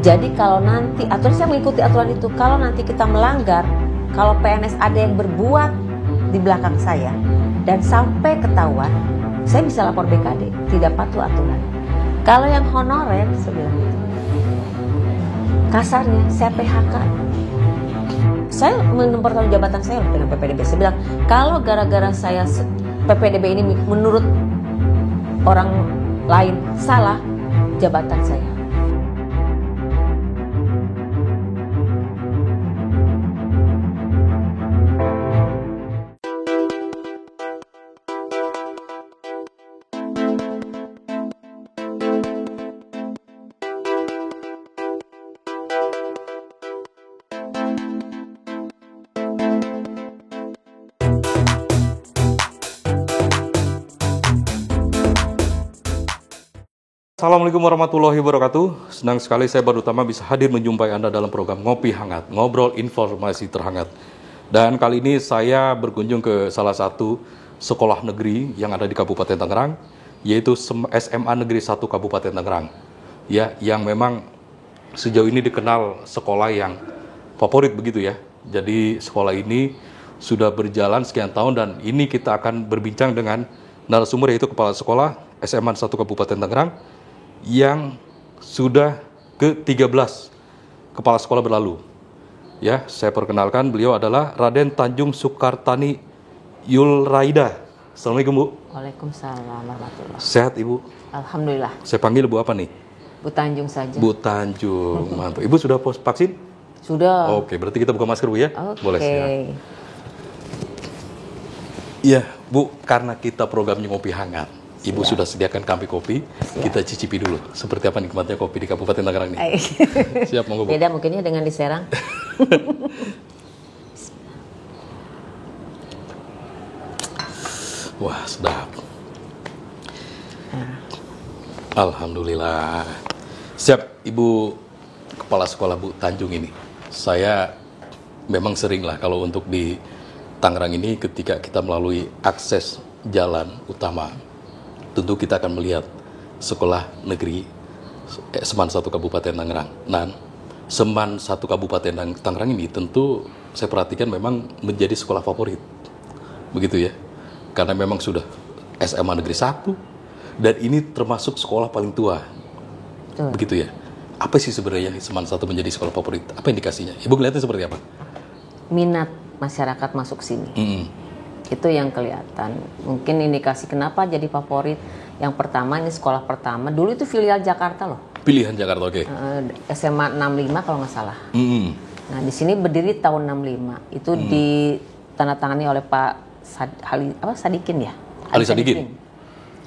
Jadi kalau nanti, aturan saya mengikuti aturan itu, kalau nanti kita melanggar, kalau PNS ada yang berbuat di belakang saya dan sampai ketahuan, saya bisa lapor BKD, tidak patuh aturan. Kalau yang honorer, saya bilang gitu, kasarnya saya PHK. Saya mempertahankan jabatan saya dengan PPDB. Saya bilang, kalau gara-gara saya PPDB ini menurut orang lain salah, jabatan saya. Assalamualaikum warahmatullahi wabarakatuh. Senang sekali saya Badrut Tama bisa hadir menjumpai Anda dalam program Ngopi Hangat, ngobrol informasi terhangat. Dan kali ini saya berkunjung ke salah satu sekolah negeri yang ada di Kabupaten Tangerang, yaitu SMA Negeri 1 Kabupaten Tangerang. Ya, yang memang sejauh ini dikenal sekolah yang favorit begitu ya. Jadi sekolah ini sudah berjalan sekian tahun dan ini kita akan berbincang dengan narasumber yaitu Kepala Sekolah SMA 1 Kabupaten Tangerang yang sudah ke-13 kepala sekolah berlalu. Ya, saya perkenalkan beliau adalah Raden Tanjung Sukartani Yulraida. Assalamualaikum Bu. Waalaikumsalam warahmatullahi. Sehat Ibu? Alhamdulillah. Saya panggil Bu apa nih? Bu Tanjung saja. Bu Tanjung, mantap. Ibu sudah vaksin? Sudah. Oke, berarti kita buka masker Bu ya? Oke. Boleh siap. Iya Bu, karena kita programnya Ngopi Hangat, Ibu sudah sediakan kopi, kita cicipi dulu. Seperti apa nikmatnya kopi di Kabupaten Tangerang ini. Siap, monggo Bu. Beda mungkinnya dengan di Serang. Wah, sedap. Alhamdulillah. Siap, Ibu Kepala Sekolah Bu Tanjung ini. Saya memang sering lah kalau untuk di Tangerang ini ketika kita melalui akses jalan utama, tentu kita akan melihat sekolah negeri Seman 1 Kabupaten Tangerang. Nah, Seman 1 Kabupaten Tangerang ini tentu saya perhatikan memang menjadi sekolah favorit. Begitu ya. Karena memang sudah SMA Negeri 1 dan ini termasuk sekolah paling tua. Betul. Begitu ya. Apa sih sebenarnya Seman 1 menjadi sekolah favorit? Apa indikasinya? Ibu melihatnya seperti apa? Minat masyarakat masuk sini. Itu yang kelihatan. Mungkin indikasi kenapa jadi favorit. Yang pertama, ini sekolah pertama. Dulu itu filial Jakarta loh. Pilihan Jakarta, oke. SMA 65 kalau nggak salah. Nah, di sini berdiri tahun 65. Itu ditandatangani oleh Pak Sadikin ya? Ali Sadikin?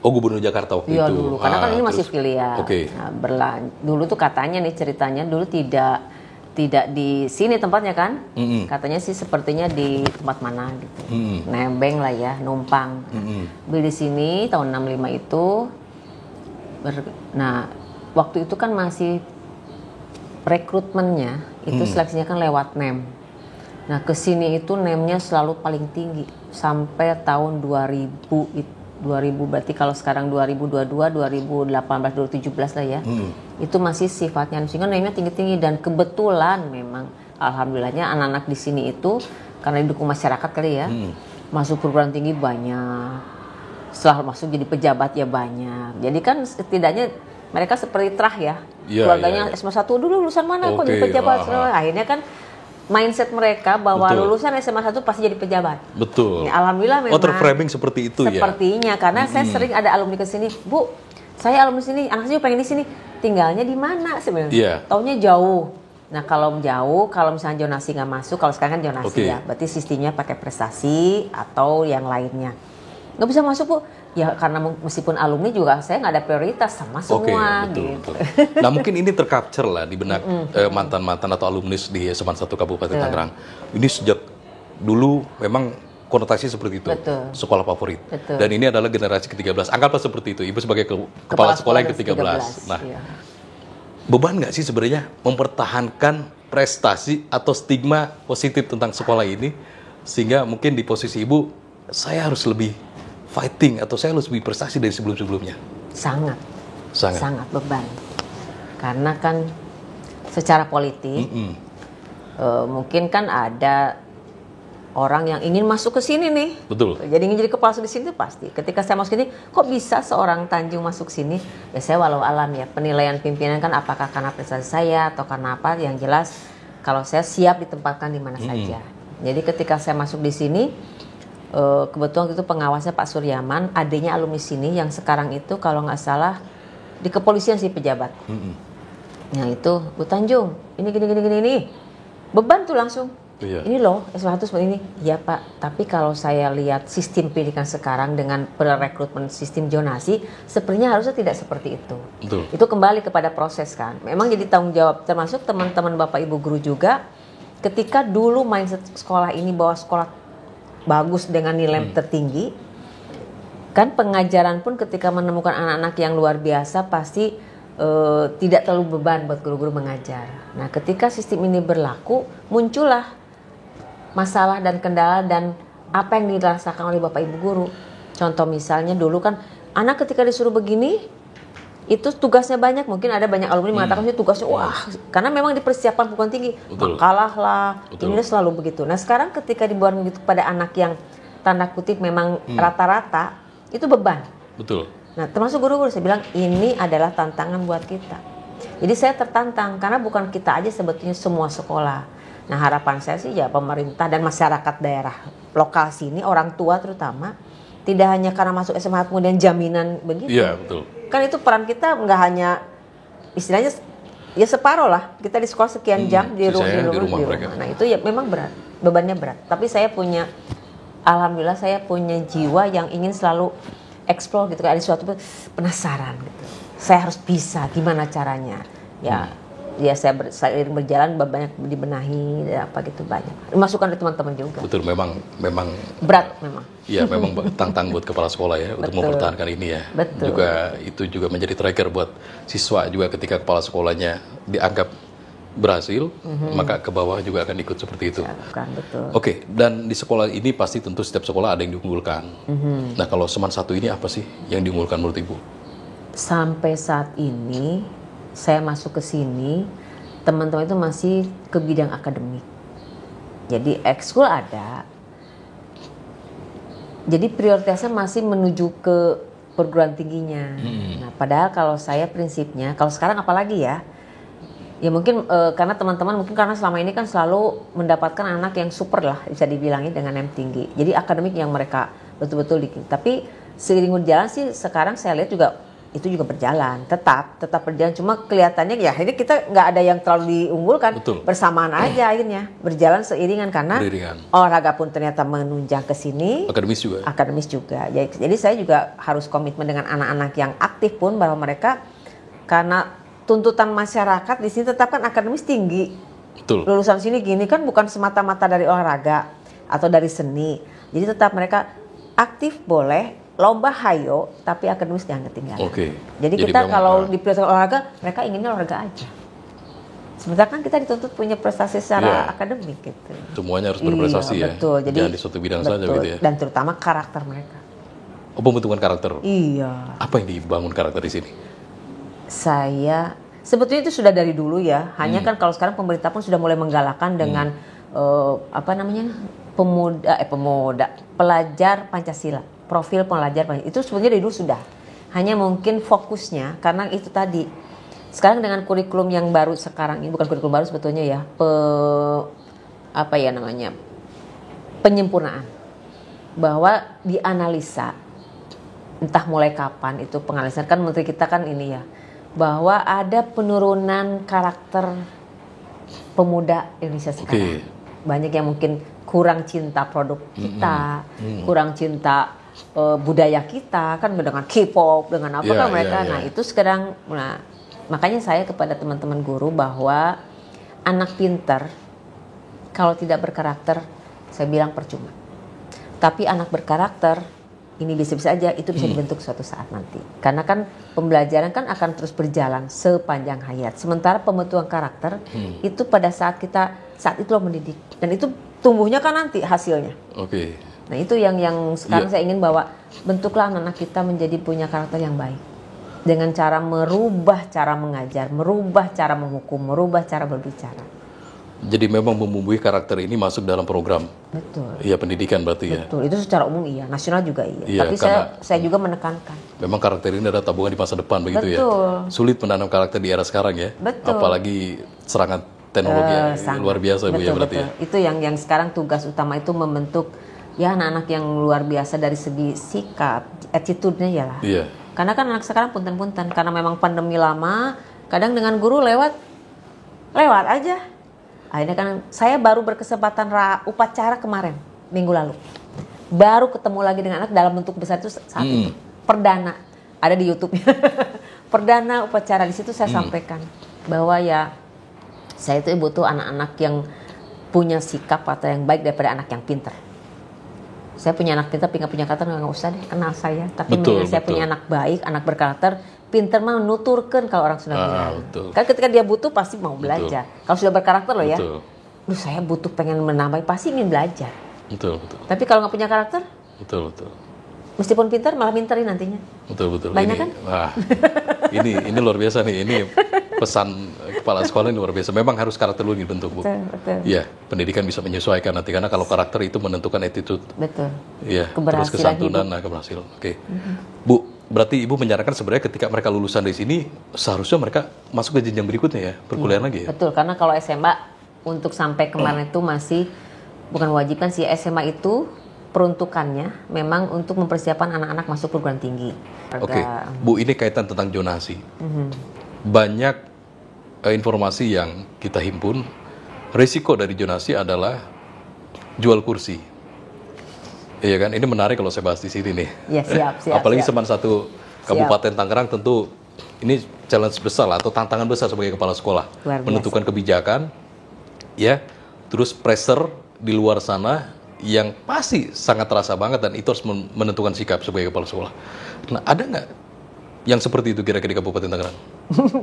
Oh, Gubernur Jakarta waktu iya, itu. Dulu. Karena kan ini masih filial. Oke. Nah, dulu tuh katanya nih ceritanya, dulu tidak di sini tempatnya kan, katanya sih sepertinya di tempat mana gitu, nembeng lah ya, numpang. Beli di sini tahun 65 itu, nah waktu itu kan masih rekrutmennya itu seleksinya kan lewat NEM. Nah kesini itu NEM-nya selalu paling tinggi sampai tahun 2000 berarti kalau sekarang 2022, 2018, 2017 lah ya. Itu masih sifatnya sehingga NEM-nya tinggi-tinggi dan kebetulan memang alhamdulillahnya anak-anak di sini itu karena didukung masyarakat kali ya. Masuk perguruan tinggi banyak. Setelah masuk jadi pejabat ya banyak. Jadi kan setidaknya mereka seperti terah ya. Keluarganya SMA 1 dulu lulusan mana kok jadi pejabat. Akhirnya kan mindset mereka bahwa lulusan SMA 1 pasti jadi pejabat. Betul. Ya, alhamdulillah memang. Terframing seperti itu ya. Sepertinya karena saya sering ada alumni ke sini, Bu, saya alumni sini, anak saya pengen di sini. Tinggalnya di mana sebenarnya? Yeah. Taunya jauh. Nah, kalau jauh, kalau misalnya zonasi nggak masuk, kalau sekarang kan zonasi ya, berarti sistemnya pakai prestasi atau yang lainnya. Nggak bisa masuk, Bu. Ya karena meskipun alumni juga saya nggak ada prioritas sama semua gitu. Nah mungkin ini tercapture lah di benak mantan-mantan atau alumnis di SMA 1 Kabupaten Tangerang. Ini sejak dulu memang konotasi seperti itu. Sekolah favorit. Dan ini adalah generasi ke-13. Anggaplah seperti itu. Ibu sebagai kepala sekolah yang ke-13. Nah, beban nggak sih sebenarnya mempertahankan prestasi atau stigma positif tentang sekolah ini sehingga mungkin di posisi ibu saya harus lebih fighting atau saya harus lebih prestasi dari sebelum-sebelumnya? Sangat beban. Karena kan secara politik. Mungkin kan ada orang yang ingin masuk ke sini nih. Betul. Jadi ingin jadi kepala di sini pasti. Ketika saya masuk sini, kok bisa seorang Tanjung masuk sini? Ya saya walau alam ya. Penilaian pimpinan kan apakah karena prestasi saya atau karena apa? Yang jelas kalau saya siap ditempatkan di mana saja. Jadi ketika saya masuk di sini, kebetulan itu pengawasnya Pak Suryaman, adiknya alumni sini yang sekarang itu kalau nggak salah di kepolisian sih pejabat. Nah itu Bu Tanjung, ini. Beban tuh langsung. Iya. Ini loh S100 seperti ini. Ya Pak, tapi kalau saya lihat sistem pendidikan sekarang dengan perekrutmen sistem zonasi, sepertinya harusnya tidak seperti itu. Betul. Itu kembali kepada proses kan. Memang jadi tanggung jawab termasuk teman-teman Bapak Ibu guru juga. Ketika dulu mindset sekolah ini bahwa sekolah bagus dengan nilai tertinggi, kan pengajaran pun ketika menemukan anak-anak yang luar biasa pasti tidak terlalu beban buat guru-guru mengajar. Nah ketika sistem ini berlaku, muncullah masalah dan kendala dan apa yang dirasakan oleh Bapak Ibu guru. Contoh misalnya dulu kan anak ketika disuruh begini itu tugasnya banyak, mungkin ada banyak alumni mengatakan tugasnya wah karena memang dipersiapkan perguruan tinggi. Kalah lah. Ini selalu begitu. Nah sekarang ketika dibuat begitu pada anak yang tanda kutip memang rata-rata itu beban. Betul. Nah termasuk guru-guru saya bilang ini adalah tantangan buat kita. Jadi saya tertantang karena bukan kita aja sebetulnya semua sekolah. Nah harapan saya sih ya pemerintah dan masyarakat daerah lokal sini, orang tua terutama, tidak hanya karena masuk SMA kemudian jaminan begitu. Iya betul. Kan itu peran kita nggak hanya istilahnya ya separuh lah. Kita di sekolah sekian jam di rumah mereka. Nah itu ya memang berat, bebannya berat. Tapi saya punya, alhamdulillah saya punya jiwa yang ingin selalu explore gitu. Ada sesuatu penasaran gitu. Saya harus bisa, gimana caranya? Ya saya seiring berjalan banyak dibenahi apa gitu banyak. Masukan dari teman-teman juga. Betul, memang berat memang. Iya, memang tantang buat kepala sekolah ya untuk mempertahankan ini ya. Betul. Itu juga menjadi trigger buat siswa juga ketika kepala sekolahnya dianggap berhasil, maka ke bawah juga akan ikut seperti itu. Betul. Oke, dan di sekolah ini pasti tentu setiap sekolah ada yang diunggulkan. Nah, kalau Seman 1 ini apa sih yang diunggulkan menurut Ibu? Sampai saat ini saya masuk ke sini, teman-teman itu masih ke bidang akademik. Jadi ekskul ada. Jadi prioritasnya masih menuju ke perguruan tingginya. Nah, padahal kalau saya prinsipnya, kalau sekarang apalagi ya mungkin karena teman-teman mungkin karena selama ini kan selalu mendapatkan anak yang super lah bisa dibilangin dengan nilai tinggi. Jadi akademik yang mereka betul-betul tapi seiring berjalan sih sekarang saya lihat juga itu juga berjalan, tetap berjalan. Cuma kelihatannya ya ini kita nggak ada yang terlalu diunggulkan. Betul. Bersamaan aja akhirnya berjalan seiringan karena olahraga pun ternyata menunjang ke sini. Akademis juga. Jadi saya juga harus komitmen dengan anak-anak yang aktif pun bahwa mereka karena tuntutan masyarakat di sini tetap kan akademis tinggi. Betul. Lulusan sini gini kan bukan semata-mata dari olahraga atau dari seni. Jadi tetap mereka aktif boleh. Lomba hayo, tapi akademis jangan ketinggalan. Jadi kita kalau di olahraga, mereka inginnya olahraga aja. Sementara kan kita dituntut punya prestasi secara akademik gitu. Semuanya harus berprestasi ya. Betul. Jadi jangan di suatu bidang saja gitu ya. Dan terutama karakter mereka. Pembentukan karakter. Iya. Apa yang dibangun karakter di sini? Saya sebetulnya itu sudah dari dulu ya. Hanya kan kalau sekarang pemerintah pun sudah mulai menggalakkan dengan pelajar Pancasila. Profil pelajar itu sebenarnya dari dulu sudah. Hanya mungkin fokusnya karena itu tadi. Sekarang dengan kurikulum yang baru sekarang ini bukan kurikulum baru sebetulnya ya. Penyempurnaan. Bahwa dianalisa entah mulai kapan itu penganalisan kan menteri kita kan ini ya. Bahwa ada penurunan karakter pemuda Indonesia sekarang. Banyak yang mungkin kurang cinta produk kita, kurang cinta budaya kita kan dengan K-pop dengan apa kan mereka. Nah itu sekarang, makanya saya kepada teman-teman guru bahwa anak pintar kalau tidak berkarakter saya bilang percuma. Tapi anak berkarakter ini bisa-bisa aja itu bisa dibentuk suatu saat nanti. Karena kan pembelajaran kan akan terus berjalan sepanjang hayat. Sementara pembentukan karakter itu pada saat itu lo mendidik dan itu tumbuhnya kan nanti hasilnya. Nah itu yang sekarang saya ingin bawa bentuklah anak-anak kita menjadi punya karakter yang baik. dengan cara merubah cara mengajar, merubah cara menghukum, merubah cara berbicara. Jadi memang membumbui karakter ini masuk dalam program. Betul. Iya, pendidikan berarti ya. Betul. Itu secara umum iya, nasional juga iya. Iya, Tapi saya juga menekankan. Memang karakter ini adalah tabungan di masa depan begitu ya. Betul. Sulit menanam karakter di era sekarang ya. Betul. Apalagi serangan teknologi luar biasa Bu ya berarti betul. ya. Itu yang sekarang tugas utama itu membentuk ya anak-anak yang luar biasa dari segi sikap, attitude-nya ya lah. Iya. Karena kan anak sekarang punten-punten karena memang pandemi lama, kadang dengan guru lewat aja. Akhirnya kan saya baru berkesempatan upacara kemarin, minggu lalu. Baru ketemu lagi dengan anak dalam bentuk besar itu saat itu. Perdana, ada di YouTube-nya. Perdana upacara, di situ saya sampaikan bahwa ya saya itu butuh anak-anak yang punya sikap atau yang baik daripada anak yang pintar. Saya punya anak pintar, nggak punya karakter, nggak usah deh kenal saya. Tapi mendingan saya punya anak baik, anak berkarakter, pintar mah nuturkan kalau orang sudah bilang. Kan ketika dia butuh pasti mau belajar. Kalau sudah berkarakter loh ya. Duh, saya butuh pengen menambah, pasti ingin belajar. Betul. Tapi kalau nggak punya karakter, betul. Meskipun pintar malah minterin nantinya. Betul. Banyak ini, kan? Wah, ini luar biasa nih. Ini pesan kepala sekolah ini luar biasa. Memang harus karakter dulu dibentuk Bu. Betul. Iya, pendidikan bisa menyesuaikan nanti karena kalau karakter itu menentukan attitude. Betul. Iya, terus kesantunan, keberhasilan. Oke. Bu, berarti Ibu menyarankan sebenarnya ketika mereka lulusan dari sini seharusnya mereka masuk ke jenjang berikutnya ya, perkuliahan lagi ya? Betul, karena kalau SMA untuk sampai kemarin itu masih bukan wajib kan sih, SMA itu peruntukannya memang untuk mempersiapkan anak-anak masuk perguruan tinggi. Oke, Bu, ini kaitan tentang zonasi. Banyak informasi yang kita himpun, risiko dari zonasi adalah jual kursi. Iya kan, ini menarik kalau saya bahas di sini nih. Ya, siap. Apalagi cuma satu Kabupaten Tangerang, tentu ini challenge besar atau tantangan besar sebagai kepala sekolah. Menentukan kebijakan, ya, terus pressure di luar sana yang pasti sangat terasa banget dan itu harus menentukan sikap sebagai kepala sekolah. Nah, ada nggak yang seperti itu kira-kira di Kabupaten Tangerang?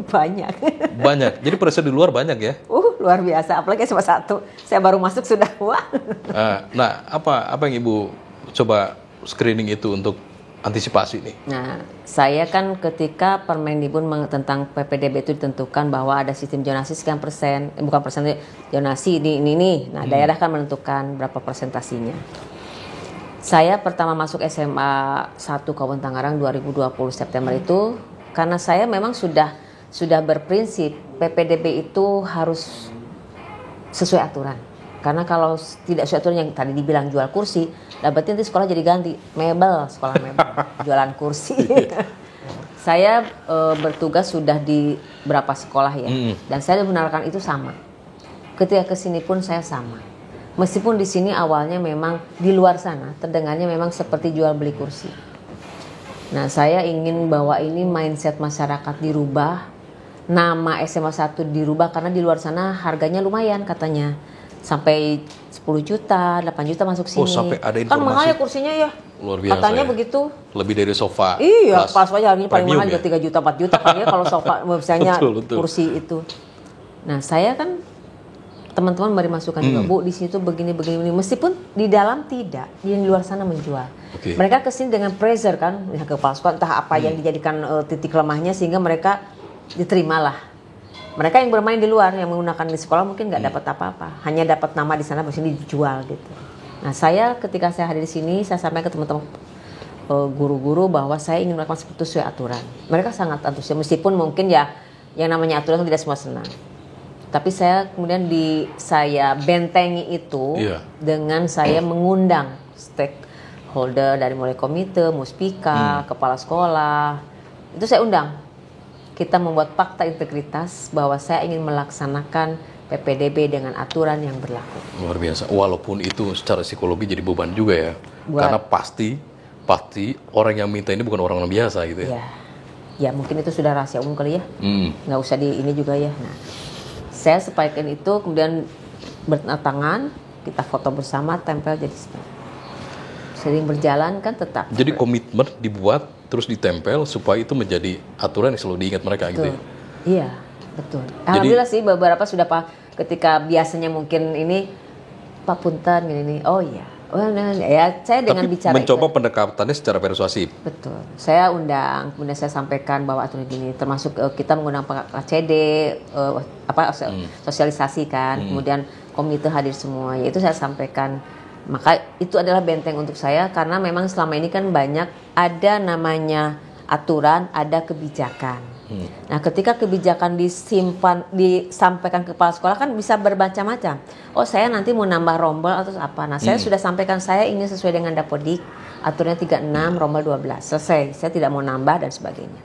Banyak. Jadi pressure di luar banyak ya? Luar biasa. Apalagi SMA 1. Saya baru masuk sudah wah. Nah, apa yang Ibu coba screening itu untuk antisipasi nih? Nah, saya kan ketika Permendikbud tentang PPDB itu ditentukan bahwa ada sistem zonasi sekian persen, bukan persen, zonasi ini. Nah, daerah kan menentukan berapa persentasinya. Saya pertama masuk SMA 1 Kabupaten Tangerang 2020 September itu karena saya memang sudah berprinsip PPDB itu harus sesuai aturan. Karena kalau tidak sesuai aturan yang tadi dibilang jual kursi, berarti nanti sekolah jadi ganti sekolah mebel, jualan kursi. Saya bertugas sudah di berapa sekolah ya, dan saya menerapkan itu sama. Ketika kesini pun saya sama. Meskipun di sini awalnya memang di luar sana terdengarnya memang seperti jual beli kursi. Nah, saya ingin bahwa ini mindset masyarakat dirubah, nama SMA 1 dirubah karena di luar sana harganya lumayan katanya. Sampai 10 juta, 8 juta masuk sini. Sampai ada informasi. Kan mahal ya kursinya ya. Luar biasa. Katanya ya. begitu. Lebih dari sofa. Iya, pas aja harganya paling mahal ya? juga 3 juta, 4 juta kan ya kalau sofa misalnya betul. kursi itu. Nah, saya kan teman-teman beri masukan juga, Bu, di situ begini. Meskipun di dalam tidak, di luar sana menjual. Mereka kesini dengan pressure kan, ya kepala sekolah entah apa yang dijadikan titik lemahnya sehingga mereka diterimalah. Mereka yang bermain di luar, yang menggunakan di sekolah mungkin nggak dapat apa-apa, hanya dapat nama di sana, di sini dijual gitu. Nah, saya ketika saya hadir di sini, saya sampaikan ke teman-teman guru-guru bahwa saya ingin melakukan sesuai aturan. Mereka sangat antusias, meskipun mungkin ya yang namanya aturan tidak semua senang. Tapi saya kemudian saya bentengi itu dengan saya mengundang stakeholder dari mulai komite, muspika, kepala sekolah. Itu saya undang. Kita membuat fakta integritas bahwa saya ingin melaksanakan PPDB dengan aturan yang berlaku. Luar biasa. Walaupun itu secara psikologi jadi beban juga ya. Karena pasti orang yang minta ini bukan orang biasa gitu ya. Ya mungkin itu sudah rahasia umum kali ya. Nggak usah di ini juga ya. Nah, saya sampaikan itu, kemudian bertangan, kita foto bersama, tempel jadi sering berjalan kan tetap. Jadi komitmen dibuat terus ditempel supaya itu menjadi aturan yang selalu diingat mereka. Betul. Gitu ya. Iya, betul. Alhamdulillah sih beberapa sudah ketika biasanya mungkin ini Pak Punten gini, oh iya, Ya saya dengan Tapi bicara mencoba itu, pendekatannya secara persuasif. betul. Saya undang, kemudian saya sampaikan bahwa aturan gini, termasuk kita menggunakan KCD, sosialisasi kan, kemudian komite hadir semua, yaitu saya sampaikan. Maka itu adalah benteng untuk saya karena memang selama ini kan banyak ada namanya aturan, ada kebijakan. Nah, ketika kebijakan disampaikan ke kepala sekolah kan bisa bermacam-macam. Oh, saya nanti mau nambah rombel atau apa. Nah, saya sudah sampaikan saya ingin sesuai dengan Dapodik, aturannya 36, rombel 12. Selesai. Saya tidak mau nambah dan sebagainya.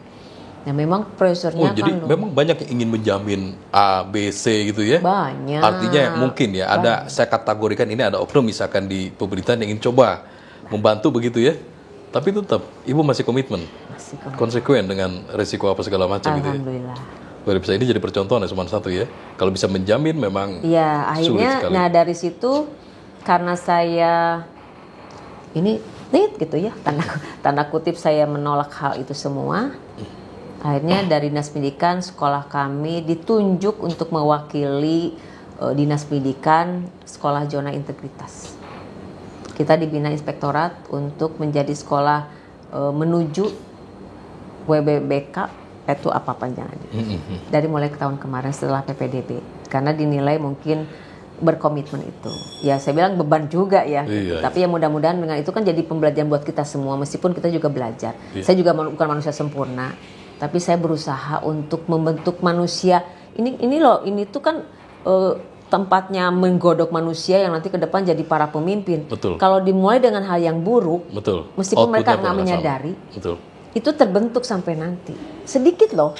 Nah, memang profesornya Jadi memang banyak yang ingin menjamin A, B, C gitu ya? banyak. Artinya mungkin ya, saya kategorikan ini ada oknum misalkan di pemerintahan yang ingin coba membantu begitu ya. Tapi tetap, Ibu masih komitmen, konsekuen dengan resiko apa segala macam gitu ya. Alhamdulillah. Luar biasa, ini jadi percontohan ya, cuma satu ya. Kalau bisa menjamin memang Iya, sulit akhirnya, sekali. nah dari situ karena saya ini gitu ya, tanda kutip saya menolak hal itu semua. Akhirnya dari Dinas Pendidikan sekolah kami ditunjuk untuk mewakili Dinas Pendidikan Sekolah Zona Integritas. Kita dibina inspektorat untuk menjadi sekolah menuju WBBK, itu apa panjangannya. Dari mulai ke tahun kemarin setelah PPDB. Karena dinilai mungkin berkomitmen itu. Ya saya bilang beban juga ya. Iya, tapi ya mudah-mudahan dengan itu kan jadi pembelajaran buat kita semua. Meskipun kita juga belajar. Saya juga bukan manusia sempurna. Tapi saya berusaha untuk membentuk manusia. Ini loh, ini tuh kan tempatnya menggodok manusia yang nanti ke depan jadi para pemimpin. Betul. Kalau dimulai dengan hal yang buruk, Betul. meskipun mereka Outputnya nggak bakal menyadari, sama. Betul. itu terbentuk sampai nanti. Sedikit loh.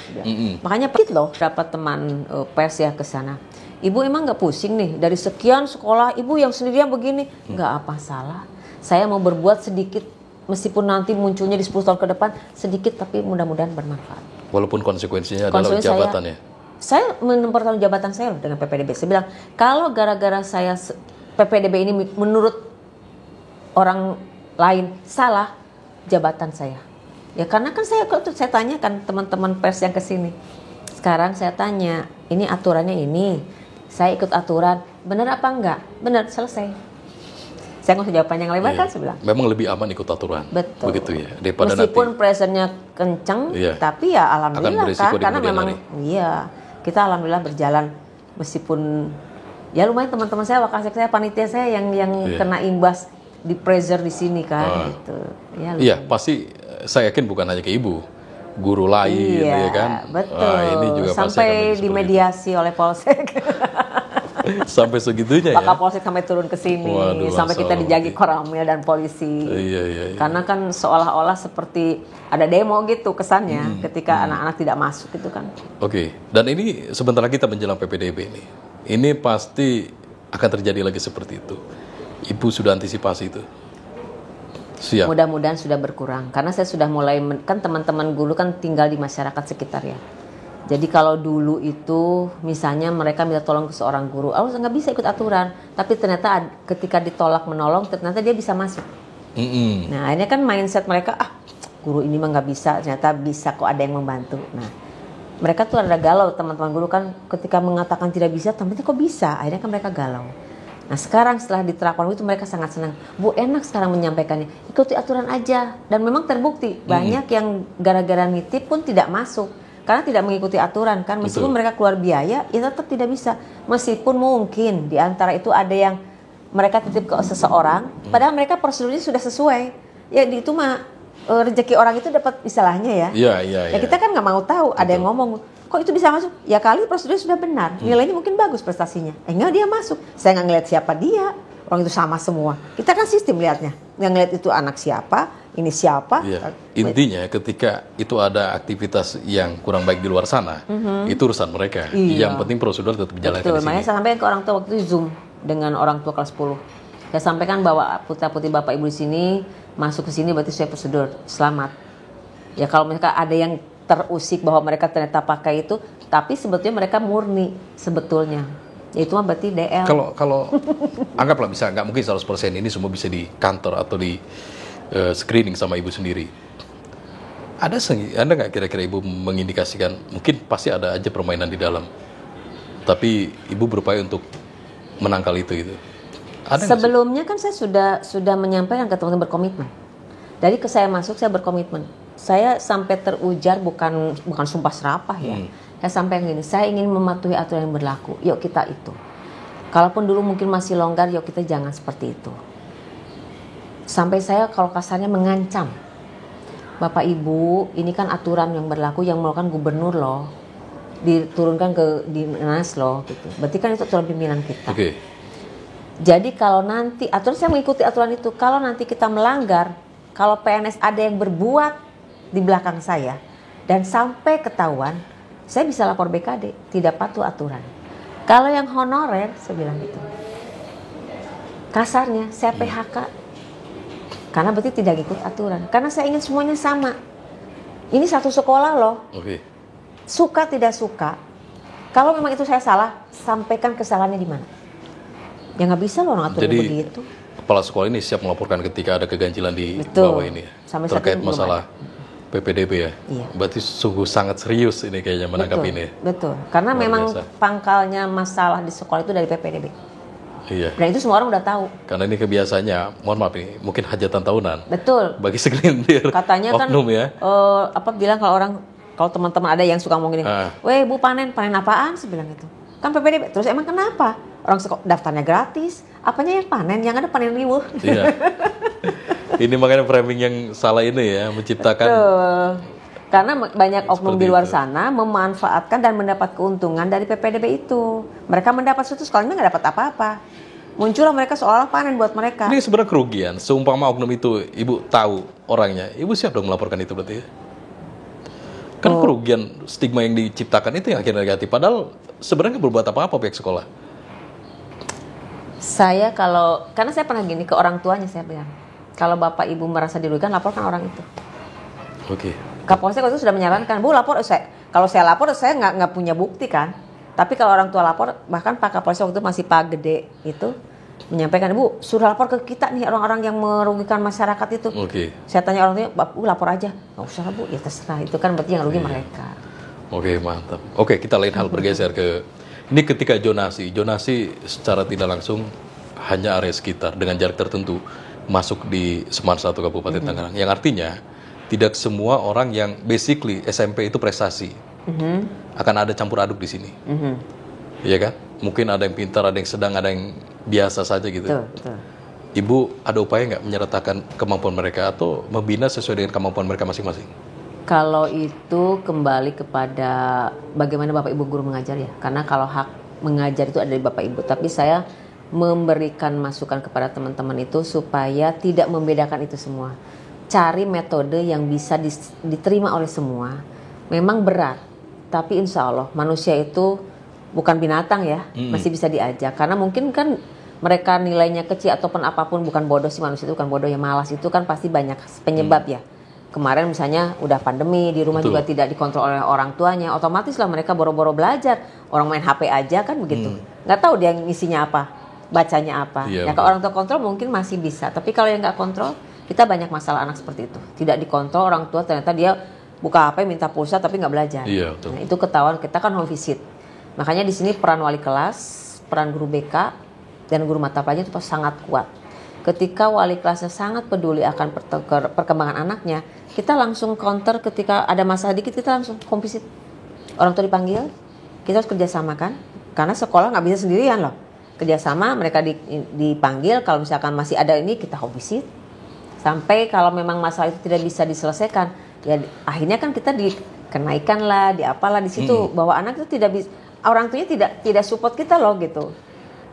Makanya sedikit loh dapat teman pers ya ke sana. Ibu emang nggak pusing nih dari sekian sekolah, ibu yang sendirian begini, nggak apa salah. Saya mau berbuat sedikit, meskipun nanti munculnya di 10 tahun ke depan sedikit, tapi mudah-mudahan bermanfaat. Walaupun konsekuensinya adalah jabatannya. Saya mempertahankan jabatan saya loh dengan PPDB. Saya bilang, kalau gara-gara saya PPDB ini menurut orang lain salah, jabatan saya. Ya karena kan saya tanyakan teman-teman pers yang kesini. Sekarang saya tanya, ini aturannya ini, saya ikut aturan, benar apa enggak? Benar, selesai. Saya nggak usah jawab panjang lebar kan, saya bilang. Memang lebih aman ikut aturan. Betul. Begitu ya. Daripada meskipun nanti pressure-nya kenceng, tapi ya alhamdulillah kan, karena memang kita alhamdulillah berjalan meskipun ya lumayan teman-teman saya, wakasek saya, panitia saya yang kena imbas di pressure di sini kan gitu. Iya, pasti saya yakin bukan hanya ke Ibu, guru lain ya kan. Betul. Ini juga sampai dimediasi oleh Polsek. Sampai segitunya ya. Pak Polsek sampai turun ke sini, sampai kita dijagi koramil dan polisi. Iya. Karena kan seolah-olah seperti ada demo gitu kesannya ketika anak-anak tidak masuk gitu kan. Oke. Dan ini sebentar lagi kita menjelang PPDB ini. Ini pasti akan terjadi lagi seperti itu. Ibu sudah antisipasi itu? Siap. Mudah-mudahan sudah berkurang. Karena saya sudah mulai, kan teman-teman guru kan tinggal di masyarakat sekitar ya. Jadi kalau dulu itu misalnya mereka minta tolong ke seorang guru, nggak bisa ikut aturan, tapi ternyata ketika ditolak menolong, ternyata dia bisa masuk. Nah akhirnya kan mindset mereka, guru ini mah nggak bisa, ternyata bisa kok, ada yang membantu. Nah mereka tuh ada galau, teman-teman guru kan ketika mengatakan tidak bisa, ternyata kok bisa, akhirnya kan mereka galau. Nah sekarang setelah diterapkan itu mereka sangat senang. Bu, enak sekarang menyampaikannya, ikuti aturan aja. Dan memang terbukti banyak yang gara-gara nitip pun tidak masuk. Karena tidak mengikuti aturan kan, meskipun mereka keluar biaya, ya tetap tidak bisa. Meskipun mungkin di antara itu ada yang mereka titip ke seseorang, padahal mereka prosedurnya sudah sesuai. Ya itu mah rezeki orang itu dapat istilahnya ya. Iya. Ya kita kan nggak mau tahu. Ada yang ngomong, kok itu bisa masuk? Ya kali prosedurnya sudah benar, nilainya mungkin bagus prestasinya. Enggak, dia masuk. Saya nggak ngeliat siapa dia. Orang itu sama semua. Kita kan sistem lihatnya. Yang ngeliat itu anak siapa, ini siapa. Iya. Intinya ketika itu ada aktivitas yang kurang baik di luar sana, itu urusan mereka. Yang penting prosedur tetap dijalankan di sini. Makanya saya sampaikan ke orang tua waktu itu Zoom dengan orang tua kelas 10. Saya sampaikan bahwa putra-putri Bapak Ibu di sini masuk ke sini berarti sesuai prosedur. Selamat. Ya kalau mereka ada yang terusik bahwa mereka ternyata pakai itu, tapi sebetulnya mereka murni sebetulnya. Ya itu mah berarti DL. Kalau anggaplah bisa, nggak mungkin 100% ini semua bisa di kantor atau di screening sama ibu sendiri. Ada nggak kira-kira ibu mengindikasikan mungkin pasti ada aja permainan di dalam, tapi ibu berupaya untuk menangkal itu gitu. Ada nggak sih? Sebelumnya kan saya sudah menyampaikan ke teman-teman berkomitmen. Dari saya masuk saya berkomitmen. Saya sampai terujar bukan sumpah serapah ya. Saya sampai yang gini, saya ingin mematuhi aturan yang berlaku. Yuk kita itu. Kalaupun dulu mungkin masih longgar, yuk kita jangan seperti itu. Sampai saya kalau kasarnya mengancam. Bapak Ibu, ini kan aturan yang berlaku yang melakukan gubernur loh. Diturunkan ke dinas loh gitu. Berarti kan itu aturan pimpinan kita. Oke. Jadi kalau nanti saya mengikuti aturan itu, kalau nanti kita melanggar, kalau PNS ada yang berbuat di belakang saya dan sampai ketahuan, saya bisa lapor BKD, tidak patuh aturan. Kalau yang honorer, saya bilang gitu. Kasarnya saya PHK. Karena berarti tidak ikut aturan. Karena saya ingin semuanya sama. Ini satu sekolah loh. Oke. Suka tidak suka. Kalau memang itu saya salah, sampaikan kesalahannya di mana. Ya nggak bisa loh orang aturan begitu. Kepala sekolah ini siap melaporkan ketika ada keganjilan di Betul. bawah ini ya? Sampai terkait saat ini masalah PPDB ya. Iya. Berarti sungguh sangat serius ini kayaknya menangkap ini. Betul. Karena Luar memang biasa. pangkalnya masalah di sekolah itu dari PPDB. Iya. Dan itu semua orang udah tahu. Karena ini kebiasaannya, mohon maaf nih, mungkin hajatan tahunan. Betul. Bagi segelintir Katanya kan oknum ya. bilang kalau teman-teman ada yang suka ngomong gini, "Weh, Bu panen apaan?" Saya bilang gitu. Kan PPDB. Terus emang kenapa? Orang daftarnya gratis, apanya yang panen? Yang ada panen riweuh. Iya. Ini makanya framing yang salah ini ya, menciptakan. Betul. Karena banyak oknum Seperti di luar itu. sana memanfaatkan dan mendapat keuntungan dari PPDB itu. Mereka mendapat suatu sekolahnya nggak dapat apa-apa. Muncullah mereka seolah panen buat mereka. Ini sebenarnya kerugian. Seumpama oknum itu ibu tahu orangnya, ibu siap dong melaporkan itu berarti ya? Kan kerugian stigma yang diciptakan itu yang akhirnya negatif. Padahal sebenarnya nggak berbuat apa-apa pihak sekolah. Karena saya pernah gini ke orang tuanya saya bilang, kalau bapak ibu merasa dirugikan laporkan orang itu. Oke. Kapolsek waktu itu sudah menyarankan, Bu lapor. Kalau saya lapor saya nggak punya bukti kan. Tapi kalau orang tua lapor, bahkan Pak Kapolsek waktu itu masih Pak Gede itu menyampaikan, Bu suruh lapor ke kita nih orang-orang yang merugikan masyarakat itu. Oke. Saya tanya orang tuanya, Bu lapor aja. Nggak usah Bu, ya terserah. Itu kan berarti yang rugi mereka. Oke, mantap. Oke, kita lain hal bergeser ke ini ketika zonasi secara tidak langsung hanya area sekitar dengan jarak tertentu masuk di Semar 1 Kabupaten Tangerang. Yang artinya tidak semua orang yang basically SMP itu prestasi. Akan ada campur aduk di sini. Iya kan? Mungkin ada yang pintar, ada yang sedang, ada yang biasa saja gitu. Betul. Ibu ada upaya nggak menyertakan kemampuan mereka atau membina sesuai dengan kemampuan mereka masing-masing? Kalau itu kembali kepada bagaimana Bapak Ibu guru mengajar ya. Karena kalau hak mengajar itu ada di Bapak Ibu. Tapi saya memberikan masukan kepada teman-teman itu supaya tidak membedakan itu semua. Cari metode yang bisa diterima oleh semua. Memang berat. Tapi insya Allah manusia itu bukan binatang ya. Masih bisa diajak. Karena mungkin kan mereka nilainya kecil ataupun apapun, bukan bodoh sih manusia itu, bukan bodoh ya, malas itu kan pasti banyak penyebab ya. Kemarin misalnya udah pandemi, di rumah juga tidak dikontrol oleh orang tuanya, otomatis lah mereka boro-boro belajar. Orang main HP aja kan begitu. Nggak tahu dia ngisinya apa, bacanya apa. Iya, Ya kalau orang tua kontrol mungkin masih bisa, tapi kalau yang nggak kontrol, kita banyak masalah anak seperti itu. Tidak dikontrol orang tua, ternyata dia buka HP minta pulsa tapi nggak belajar. Iya, betul. Nah, itu ketahuan, kita kan home visit. Makanya di sini peran wali kelas, peran guru BK, dan guru mata pelajaran itu sangat kuat. Ketika wali kelasnya sangat peduli akan perkembangan anaknya, kita langsung counter ketika ada masalah dikit, kita langsung home visit. Orang tua dipanggil, kita harus kerjasama kan, karena sekolah nggak bisa sendirian loh. Kerjasama, mereka dipanggil, kalau misalkan masih ada ini kita home visit. Sampai kalau memang masalah itu tidak bisa diselesaikan, ya akhirnya kan kita dikenaikan lah, diapalah di situ, bahwa anak itu tidak bisa, orang tuanya tidak support kita loh gitu.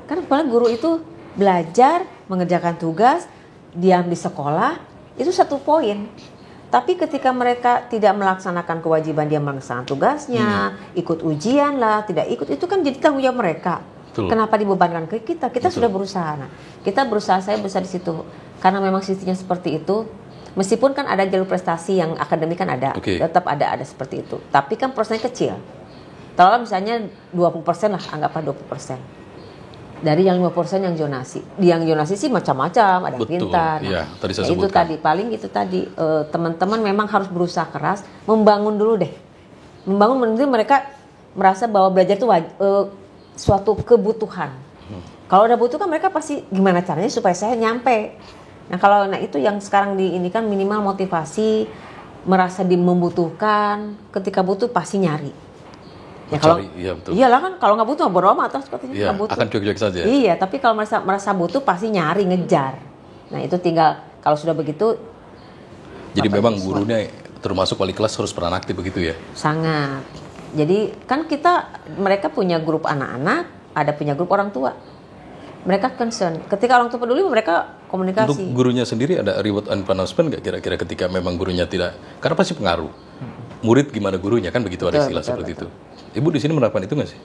Kan kepala guru itu belajar, mengerjakan tugas, diam di sekolah, itu satu poin. Tapi ketika mereka tidak melaksanakan kewajiban dia melaksanakan tugasnya, ikut ujian lah, tidak ikut, itu kan jadi tanggung jawab mereka. Betul. Kenapa dibebankan ke kita? Kita Betul. sudah berusaha. Nah, kita berusaha, saya berusaha di situ. Karena memang sistemnya seperti itu. Meskipun kan ada jalur prestasi yang akademik kan ada, tetap ada seperti itu. Tapi kan prosesnya kecil. Kalau misalnya 20% lah, anggaplah 20%. Dari yang 5% yang zonasi. Yang zonasi sih macam-macam, ada yang pintar. Iya, tadi saya itu sebutkan. itu tadi teman-teman memang harus berusaha keras, membangun dulu deh. Membangun menurut mereka merasa bahwa belajar itu suatu kebutuhan. Kalau udah butuh kan mereka pasti gimana caranya supaya saya nyampe. Nah itu yang sekarang ini kan minimal motivasi, merasa membutuhkan, ketika butuh pasti nyari. Ya kalau iya, betul. Iyalah kan kalau nggak butuh bodo amat sepertinya Iya, nggak butuh. akan cuek-cuek saja. Iya, tapi kalau merasa butuh pasti nyari, ngejar. Nah itu tinggal kalau sudah begitu. Jadi memang gurunya termasuk wali kelas harus peran aktif begitu ya? Sangat. Jadi kan mereka punya grup anak-anak, ada punya grup orang tua. Mereka concern. Ketika orang tua peduli, mereka komunikasi. Untuk gurunya sendiri ada reward and punishment nggak kira-kira ketika memang gurunya tidak? Karena pasti pengaruh. Murid gimana gurunya kan begitu, ada istilah seperti itu. Ibu di sini menerapkan itu nggak sih?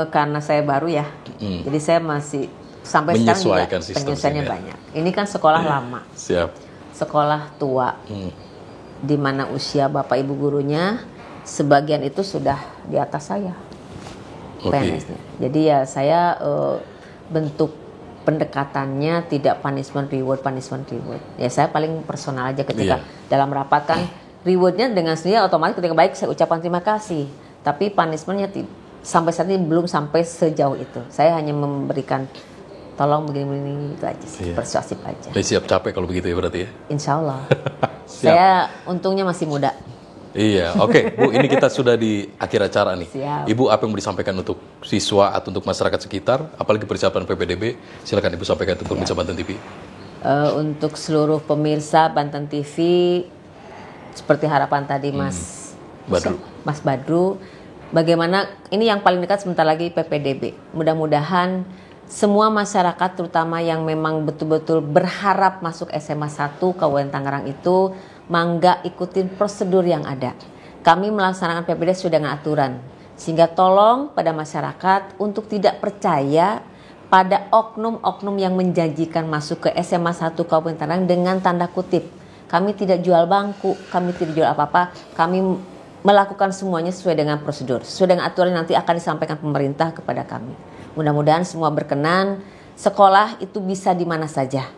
Karena saya baru ya, jadi saya masih sampai sekarang juga penyesuaiannya banyak. Ini kan sekolah lama. Siap. Sekolah tua. Di mana usia bapak ibu gurunya sebagian itu sudah di atas saya. PNS-nya. Jadi ya saya bentuk pendekatannya tidak punishment reward. Ya saya paling personal aja ketika dalam rapat kan rewardnya dengan sendiri otomatis ketika baik saya ucapkan terima kasih. Tapi punishmentnya sampai saat ini belum sampai sejauh itu. Saya hanya memberikan tolong begini itu aja sih, persuasif aja. Siap capek kalau begitu ya berarti ya? Insya Allah. Saya untungnya masih muda. Iya, oke. Bu, ini kita sudah di akhir acara nih. Siap. Ibu, apa yang mau disampaikan untuk siswa atau untuk masyarakat sekitar, apalagi persiapan PPDB? Silakan Ibu sampaikan untuk pemirsa Banten TV. Untuk seluruh pemirsa Banten TV, seperti harapan tadi Mas Badru, bagaimana ini yang paling dekat sebentar lagi PPDB. Mudah-mudahan semua masyarakat, terutama yang memang betul-betul berharap masuk SMA 1 Kabupaten Tangerang itu, mangga ikutin prosedur yang ada. Kami melaksanakan PPDB sudah dengan aturan. Sehingga tolong pada masyarakat untuk tidak percaya pada oknum-oknum yang menjanjikan masuk ke SMA 1 Kabupaten Tangerang dengan tanda kutip. Kami tidak jual bangku, kami tidak jual apa-apa. Kami melakukan semuanya sesuai dengan prosedur. Sesuai dengan aturan nanti akan disampaikan pemerintah kepada kami. Mudah-mudahan semua berkenan. Sekolah itu bisa di mana saja.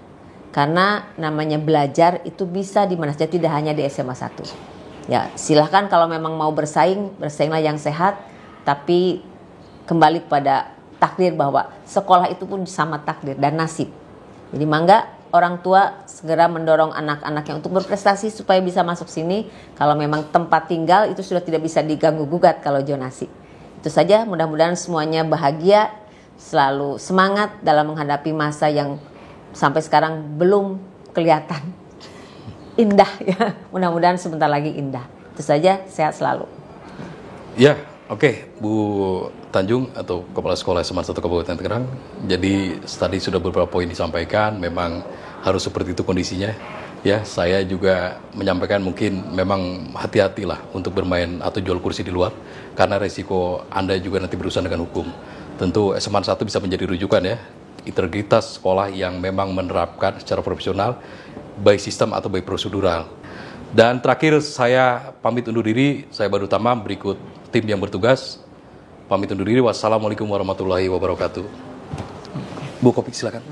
Karena namanya belajar itu bisa di mana saja, tidak hanya di SMA 1. Ya, silahkan kalau memang mau bersainglah yang sehat, tapi kembali pada takdir bahwa sekolah itu pun sama takdir dan nasib. Jadi mangga orang tua segera mendorong anak-anaknya untuk berprestasi supaya bisa masuk sini. Kalau memang tempat tinggal itu sudah tidak bisa diganggu-gugat kalau zonasi. Itu saja, mudah-mudahan semuanya bahagia, selalu semangat dalam menghadapi masa yang sampai sekarang belum kelihatan indah ya. Mudah-mudahan sebentar lagi indah. Itu saja, sehat selalu. Ya, oke, Bu Tanjung atau Kepala Sekolah SMA 1 Kabupaten Tangerang. Jadi tadi sudah beberapa poin disampaikan, memang harus seperti itu kondisinya. Ya, saya juga menyampaikan mungkin memang hati-hatilah untuk bermain atau jual kursi di luar, karena resiko Anda juga nanti berurusan dengan hukum. Tentu SMA 1 bisa menjadi rujukan ya. Integritas sekolah yang memang menerapkan secara profesional, baik sistem atau baik prosedural. Dan terakhir saya pamit undur diri, saya Badru Tama berikut tim yang bertugas. Pamit undur diri, wassalamualaikum warahmatullahi wabarakatuh. Bu Kopi silakan.